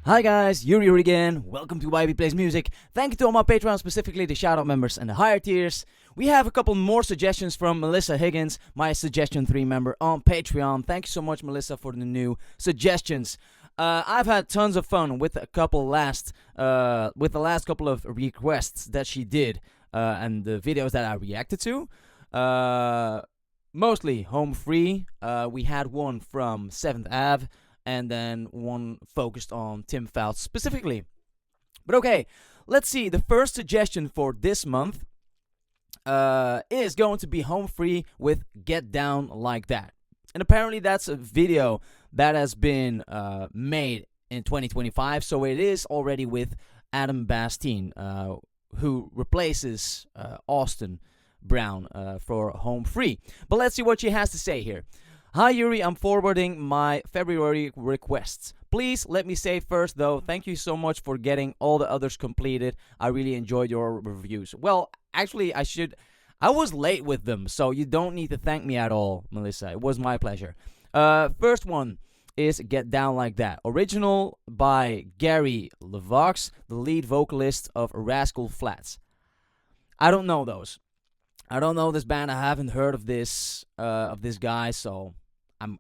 Hi guys, Yuri again. Welcome to YB Plays Music. Thank you to all my Patreon, specifically the shoutout members and the higher tiers. We have a couple more suggestions from Melissa Higgins, my Suggestion 3 member on Patreon. Thank you so much, Melissa, for the new suggestions. I've had tons of fun with the last couple of requests that she did and the videos that I reacted to. Mostly home free. We had one from 7th Ave. And then one focused on Tim Fouts specifically. But okay, let's see. The first suggestion for this month is going to be Home Free with Get Down Like That. And apparently that's a video that has been made in 2025. So it is already with Adam Bastine, who replaces Austin Brown for Home Free. But let's see what she has to say here. Hi Yuri, I'm forwarding my February requests. Please let me say first though, thank you so much for getting all the others completed. I really enjoyed your reviews. Well, actually I was late with them, so you don't need to thank me at all, Melissa. It was my pleasure. First one is Get Down Like That. Original by Gary LeVox, the lead vocalist of Rascal Flatts. I don't know those. I don't know this band. I haven't heard of this guy, so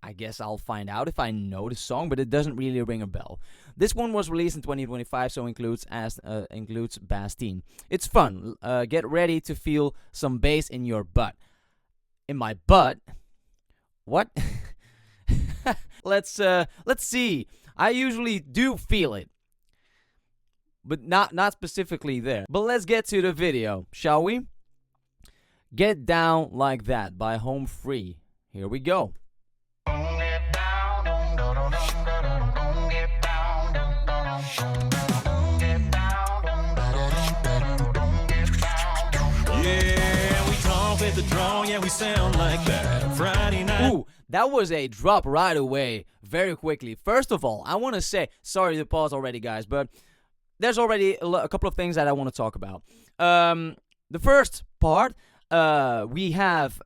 I guess I'll find out if I know the song, but it doesn't really ring a bell. This one was released in 2025, so includes Bastine. It's fun. Get ready to feel some bass in your butt. In my butt? What? Let's see. I usually do feel it, but not specifically there. But let's get to the video, shall we? Get Down Like That by Home Free. Here we go. Yeah, we talk with the draw, yeah, we sound like that. Friday night. Ooh, that was a drop right away, very quickly. First of all, I want to say, sorry to pause already, guys, but there's already a couple of things that I want to talk about. The first part, we have,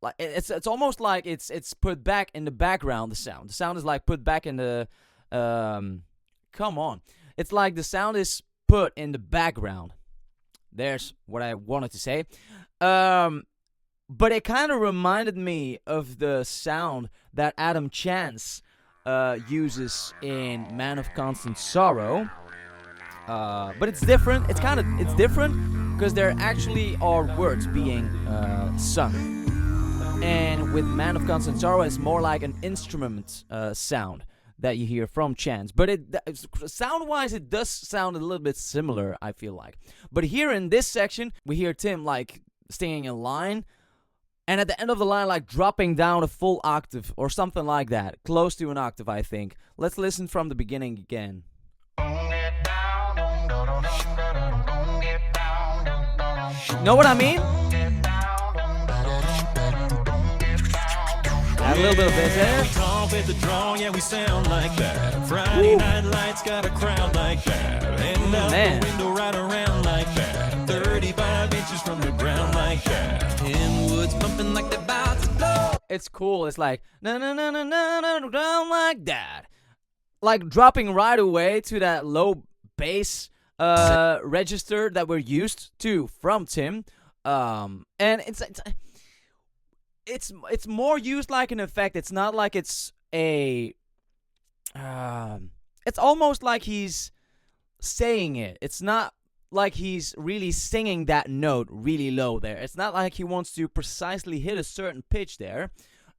like, it's almost like it's put back in the background. The sound is like put back in the, come on, it's like the sound is put in the background. There's what I wanted to say. But it kind of reminded me of the sound that Adam Chance uses in Man of Constant Sorrow. But it's different. It's different because there actually are words being sung. And with Man of Constant Sorrow, it's more like an instrument sound that you hear from Chance. But sound-wise, it does sound a little bit similar, I feel like. But here in this section, we hear Tim like singing a line, and at the end of the line, like dropping down a full octave or something like that. Close to an octave, I think. Let's listen from the beginning again. Know what I mean? Add a little bit of this there. We talk with the draw, yeah, we sound like that. Friday night lights got a crowd like that. And out the window right around like that. 35 inches from the ground like that. In woods bumping like they're about to blow. It's cool. It's like na na na na na na down like that. Like dropping right away to that low bass register that we're used to from Tim. And it's more used like an effect. It's not like it's a it's almost like he's saying it. It's not like he's really singing that note really low there. It's not like he wants to precisely hit a certain pitch there.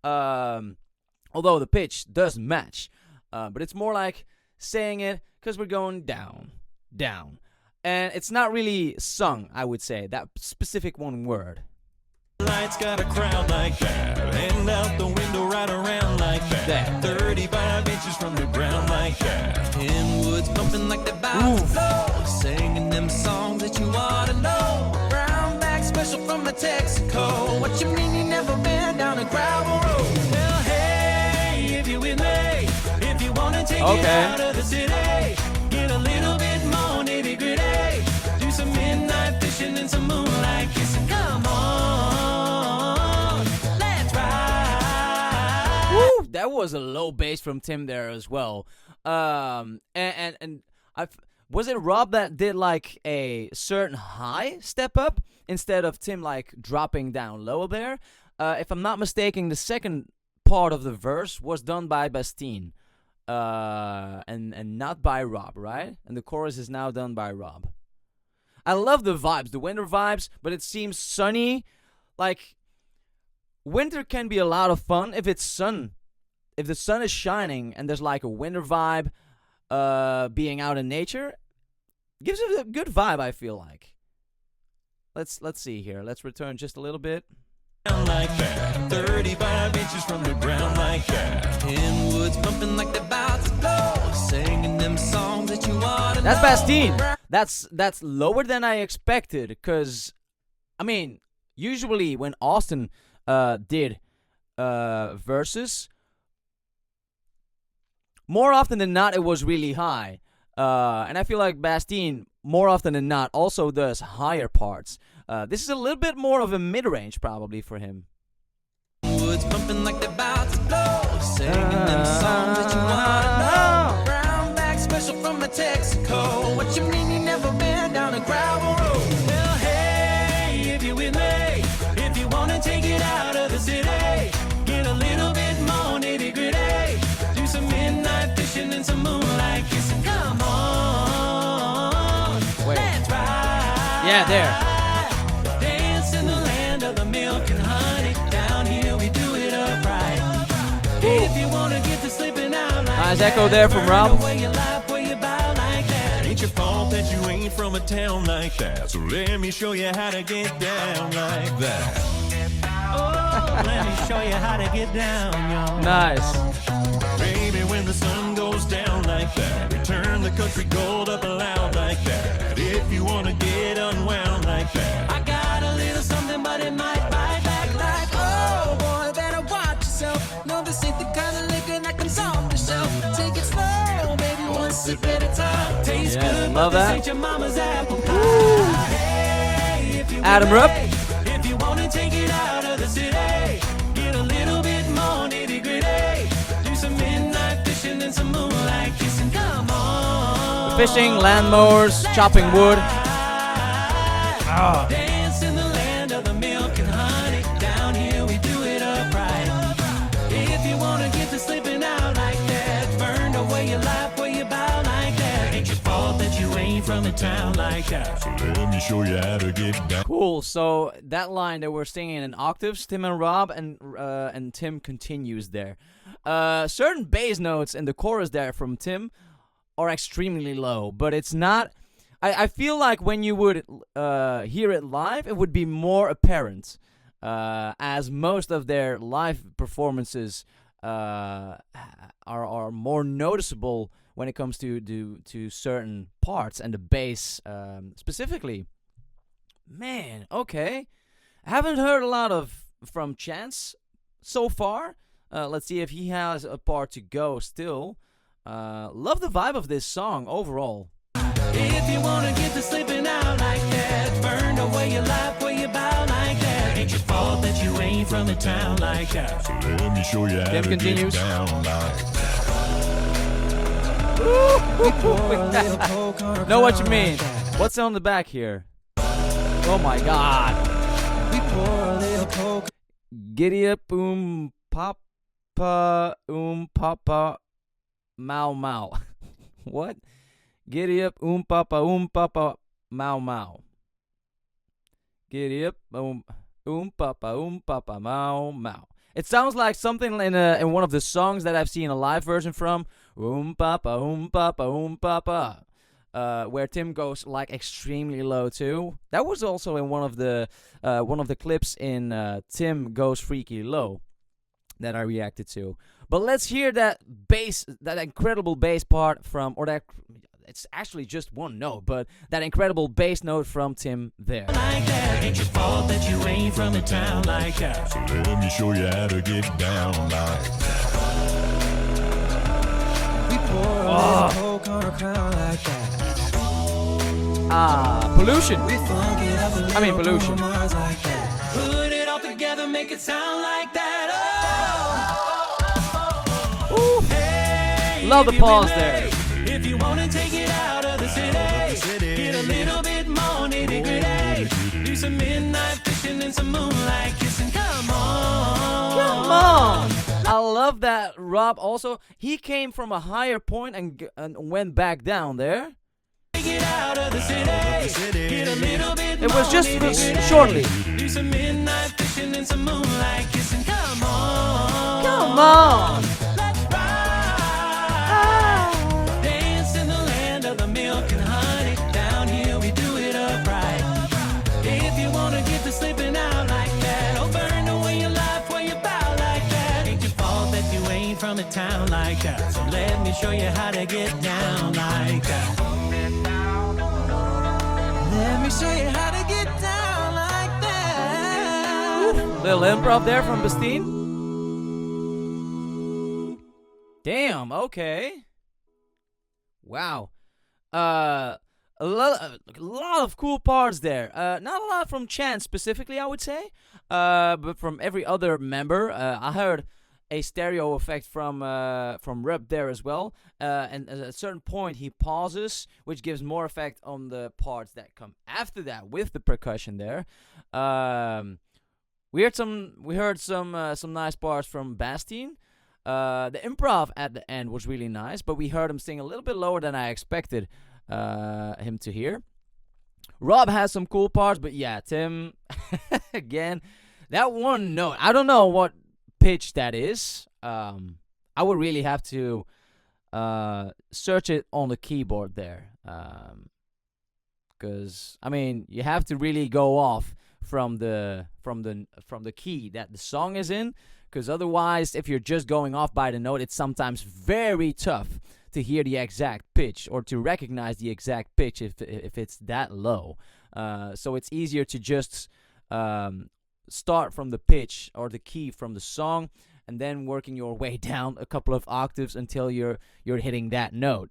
Although the pitch does match. But it's more like saying it because we're going down, down. And it's not really sung, I would say, that specific one word. Lights got a crowd like that, and out the window right around like that. 35 inches from the ground like that. In woods bumping like they're about to blow. Singing them songs that you ought to know. Brown bag special from Mexico. What you mean you never been down a gravel road? Well, hey, if you with me, if you want to take it out of the city, get a little bit more nitty gritty. Do some midnight fishing and some moonlight kissing. Come on, let's ride. Woo, that was a low bass from Tim there as well. And was it Rob that did like a certain high step up instead of Tim like dropping down low there? If I'm not mistaken, the second part of the verse was done by Bastien, and not by Rob, right? And the chorus is now done by Rob. I love the vibes, the winter vibes, but it seems sunny. Like, winter can be a lot of fun if it's sun. If the sun is shining and there's like a winter vibe, being out in nature, gives it a good vibe, I feel like. Let's see here. Let's return just a little bit. Like that, 35 inches from the ground like that. In woods bumping like the about to blow, singing them songs that you want to That's know. Bastien. That's lower than I expected, because, I mean, usually when Austin did verses, more often than not, it was really high. And I feel like Bastien, more often than not, also does higher parts. This is a little bit more of a mid-range, probably, for him. Woods bumping like the about to blow, singing them songs that you want to know. Brown bag special from Mexico. What you mean you never been down a gravel road? Well, hey, if you're with me, if you want to take it out of the city, get a little bit more nitty-gritty, do some midnight fishing and some moonlight kissing. Come on, Wait. let's ride. Yeah, there. Dance in the land of the milk and honey. Down here we do it upright. If you want to get to sleeping out like Nice echo there from Rob. Ain't your fault that you ain't from a town like that. So let me show you how to get down like that. Oh, let me show you how to get down, y'all. Nice. Baby, when the sun goes down like that, we turn the country gold up loud like that. If you want to get unwound like that, I got a little something, but it might bite back like, oh boy, better watch yourself. No, this ain't the kind of liquor that comes off the shelf. Take it slow, baby, one sip at a time. Tastes Yes, good, love but this that. ain't your mama's apple pie. Hey, if you Adam with Rupp. me, if you want to take it out of the city, get a little bit more nitty gritty, do some midnight fishing and some moonlight kissing. Come on. Fishing, lawnmowers, chopping wood. Dance in the land of the milk and honey. Down here we do it upright. If you want to get to sleeping out like that, burn away your life where you bow like that. Ain't your fault that you ain't from a town like that. So let me show you how to get down. Cool. So that line that we're singing in octaves, Tim and Rob, and Tim continues there. Certain bass notes in the chorus there from Tim are extremely low, but it's not. I feel like when you would hear it live, it would be more apparent, as most of their live performances are more noticeable when it comes to certain parts and the bass specifically. Man, okay. I haven't heard a lot from Chance so far. Let's see if he has a part to go still. Love the vibe of this song overall. If you want to get to sleeping out like that, burn away your life where you bow like that. Ain't your fault that you ain't from a town like that. So let me show you how Tim to continues. get down like that. Know what you mean. What's on the back here? Oh my god. Giddy up, papa, mau mau. What? Giddy up, papa, mau mau. Giddy up, papa, mau mau. It sounds like something in one of the songs that I've seen a live version from. Papa, where Tim goes like extremely low too. That was also in one of the clips in Tim Goes Freaky Low that I reacted to. But let's hear that bass, that incredible bass part from, or that. It's actually just one note, but that incredible bass note from Tim there. Like that. Ain't your fault that you ain't from a town like that. So let me show you how to get down like that. We pour a little coke on a crown like that. Pollution. We funk it up a little I mean, pollution. on Mars like that. Put it all together, make it sound like that. Oh. Hey, Love the if you've pause been there. late, if you wanna take it out of the city, get a little bit more nitty gritty. Do some midnight fishing and some moonlight kissing. Come on, Come on! I love that Rob also. He came from a higher point and went back down there. Take it out of the city, get a little bit It was more just nitty-gritty. shortly. Do some midnight fishing and some moonlight kissing. Come on, Come on! let's ride. Dance in the land of the milk and honey. Down here we do it upright. If you wanna get to slipping out like that, or burn away your life while you bow like that, ain't your fault that you ain't from a town like that. So let me show you how to get down like that. Let me show you how to get down like that. Little improv there from Bastine. Damn, okay. Wow. A lot of cool parts there. Not a lot from Chan specifically, I would say. But from every other member. I heard a stereo effect from Rep there as well. And at a certain point he pauses, which gives more effect on the parts that come after that with the percussion there. We heard some nice parts from Bastien. The improv at the end was really nice, but we heard him sing a little bit lower than I expected him to hear. Rob has some cool parts, but yeah, Tim again, that one note, I don't know what pitch that is. I would really have to search it on the keyboard there, because I mean you have to really go off from the key that the song is in, because otherwise if you're just going off by the note, it's sometimes very tough to hear the exact pitch or to recognize the exact pitch if it's that low. So it's easier to just start from the pitch or the key from the song and then working your way down a couple of octaves until you're hitting that note.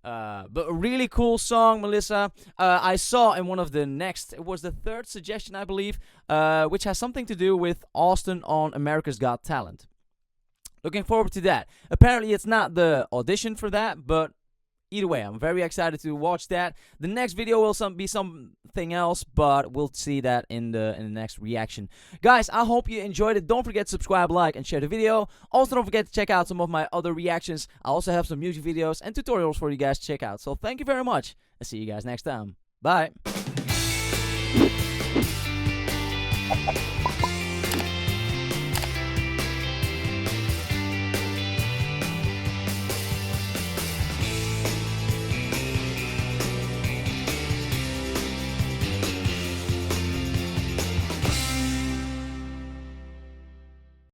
But a really cool song, Melissa. I saw in one of the next, it was the third suggestion, I believe, which has something to do with Austin on America's Got Talent. Looking forward to that. Apparently it's not the audition for that, but either way, I'm very excited to watch that. The next video will be something else, but we'll see that in the next reaction. Guys, I hope you enjoyed it. Don't forget to subscribe, like, and share the video. Also, don't forget to check out some of my other reactions. I also have some music videos and tutorials for you guys to check out. So thank you very much, and see you guys next time. Bye.